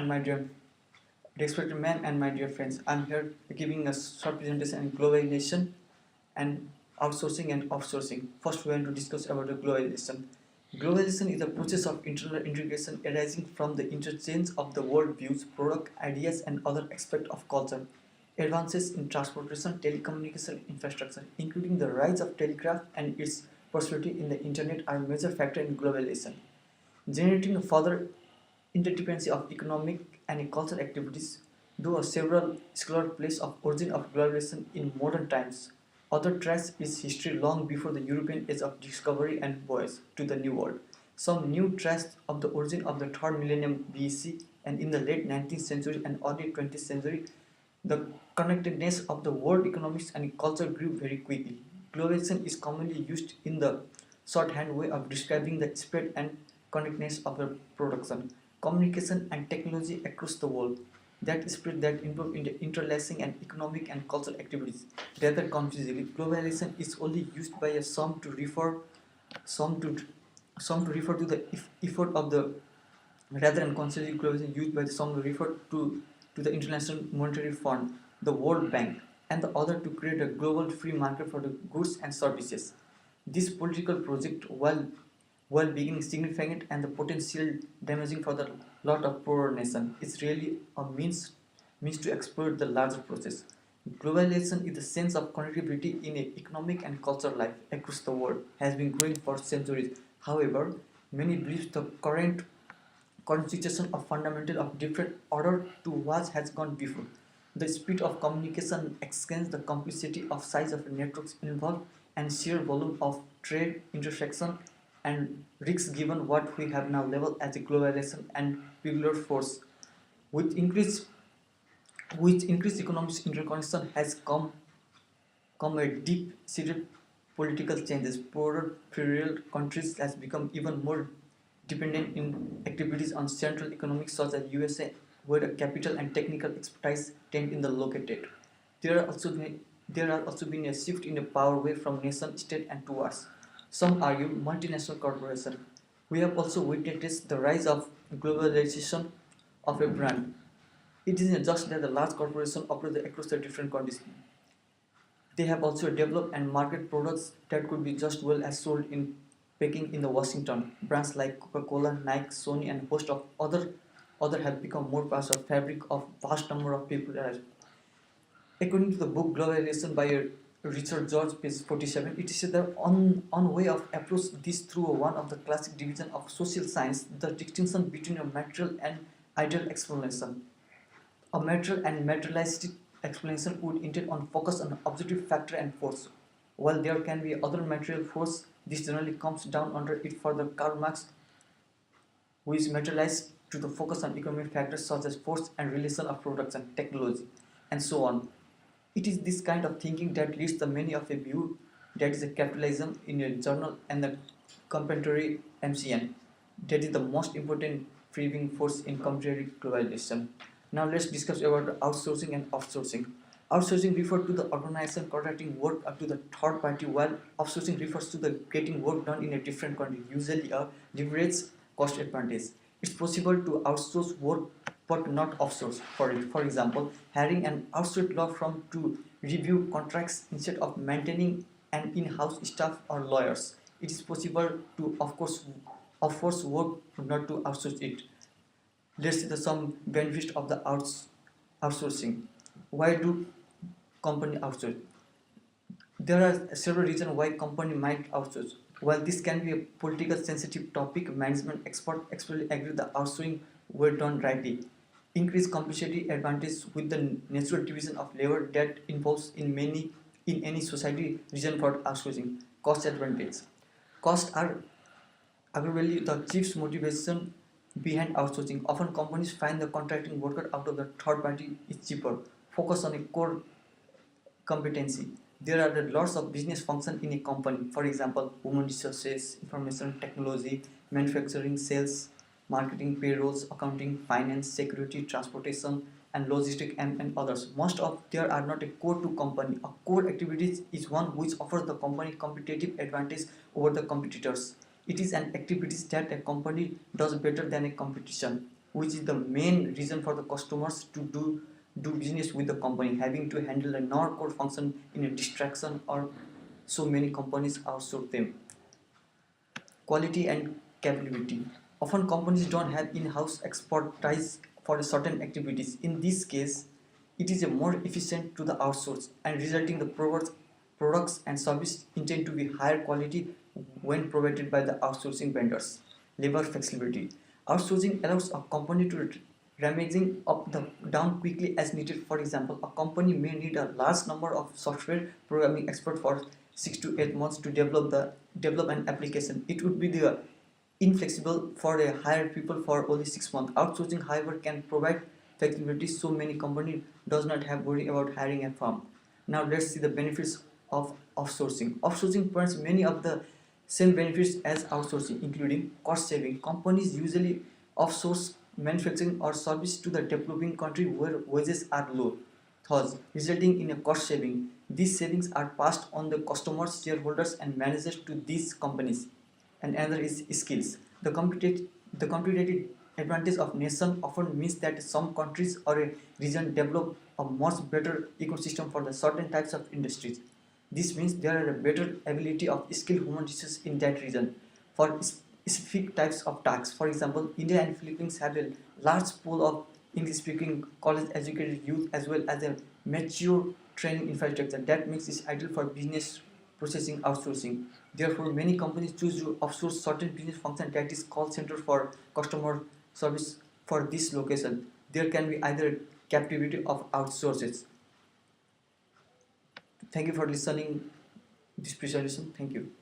and my dear respected man and my dear friends. I'm here giving a short presentation on globalization and outsourcing and offsourcing. First, we are going to discuss about the globalization. Globalization is a process of internal integration arising from the interchange of the world views, product, ideas, and other aspects of culture. Advances in transportation, telecommunication infrastructure, including the rise of telegraph and its prosperity in the internet, are major factors in globalization. Generating a further interdependency of economic and cultural activities, though several scholars place of origin of globalization in modern times. Other trace its history long before the European age of discovery and voyage to the New World. Some new trace of the origin of the third millennium BC, and in the late 19th century and early 20th century, the connectedness of the world economics and culture grew very quickly. Globalization is commonly used in the shorthand way of describing the spread and connectedness of the production, communication, and technology across the world. That spread that involved in the interlacing and economic and cultural activities. Rather confusingly, globalization is only used by a some to some to refer to the effort of the rather unconsciously globalization used by some to refer to the International Monetary Fund, the World Bank, and the other to create a global free market for the goods and services. This political project, while being significant and the potential damaging for the lot of poorer nation, is really a means to exploit the larger process. Globalization is the sense of connectivity in a economic and cultural life across the world has been growing for centuries. However, many believe the current situation of fundamental of different order to what has gone before. The speed of communication exchange, the complexity of size of networks involved, and sheer volume of trade intersection and risks given what we have now labeled as a globalization and regular force. With increased economic interconnection has come a deep-seated political changes. Poorer peripheral countries has become even more dependent in activities on central economics such as USA, where the capital and technical expertise tend in the located. There are also been a shift in the power away from nation state and towards, some argue, multinational corporation. We have also witnessed the rise of globalization of a brand. It isn't just that the large corporations operate across the different countries. They have also developed and market products that could be just well as sold in Peking in the Washington. Brands like Coca-Cola, Nike, Sony, and a host of other have become more parts of fabric of vast number of people. According to the book Globalization by Richard George, page 47, it is the on way of approach this through one of the classic division of social science, the distinction between a material and ideal explanation. A material and materialistic explanation would intend on focus on objective factor and force. While there can be other material force, this generally comes down under it for the Karl Marx, who is materialized to the focus on economic factors such as force and relation of production, technology, and so on. It is this kind of thinking that leads to many of a view that is a capitalism in a journal and the contemporary MCN. That is the most important driving force in contemporary globalization. Now let's discuss about outsourcing and offsourcing. Outsourcing refers to the organization contracting work up to the third party, while offsourcing refers to the getting work done in a different country, usually a leverage cost advantage. It's possible to outsource work but not offsource. For example, hiring an outsourced law firm to review contracts instead of maintaining an in-house staff or lawyers. It is possible to, of course, offsource work but not to outsource it. Let's see some benefits of the outsourcing. Why do company outsource? There are several reasons why company might outsource. While this can be a political sensitive topic, management experts actually agree the outsourcing were done rightly. Increased competitive advantage with the natural division of labor that involves in any society reason for outsourcing. Cost advantage. Costs are arguably the chief motivation behind outsourcing. Often companies find the contracting worker out of the third party is cheaper. Focus on a core competency. There are lots of business functions in a company. For example, human resources, information technology, manufacturing, sales, marketing, payrolls, accounting, finance, security, transportation, and logistics, and others. Most of there are not a core to company. A core activity is one which offers the company competitive advantage over the competitors. It is an activity that a company does better than a competition. which is the main reason for the customers to do business with the company. Having to handle a non-core function in a distraction, or so many companies outsource them. Quality and capability. Often companies don't have in-house expertise for certain activities. In this case, it is a more efficient to the outsource, and resulting the products and service intend to be higher quality when provided by the outsourcing vendors. Labor flexibility. Outsourcing allows a company to ramping up the down quickly as needed. For example, a company may need a large number of software programming experts for 6 to 8 months to develop an application. It would be the inflexible for a hire people for only 6 months. Outsourcing, however, can provide flexibility, so many companies does not have worry about hiring a firm. Now let's see the benefits of offsourcing. Offsourcing provides many of the same benefits as outsourcing, including cost saving. Companies usually offsource manufacturing or service to the developing country where wages are low, thus resulting in a cost saving. These savings are passed on the customers, shareholders, and managers to these companies. And another is skills. The competitive advantage of nation often means that some countries or a region develop a much better ecosystem for the certain types of industries. This means there are a better ability of skilled human resources in that region for specific types of tasks. For example, India and Philippines have a large pool of English-speaking college-educated youth as well as a mature training infrastructure that makes it ideal for business processing outsourcing. Therefore, many companies choose to outsource certain business function, that is call center for customer service for this location. There can be either captivity of outsources. Thank you for listening this presentation. Thank you.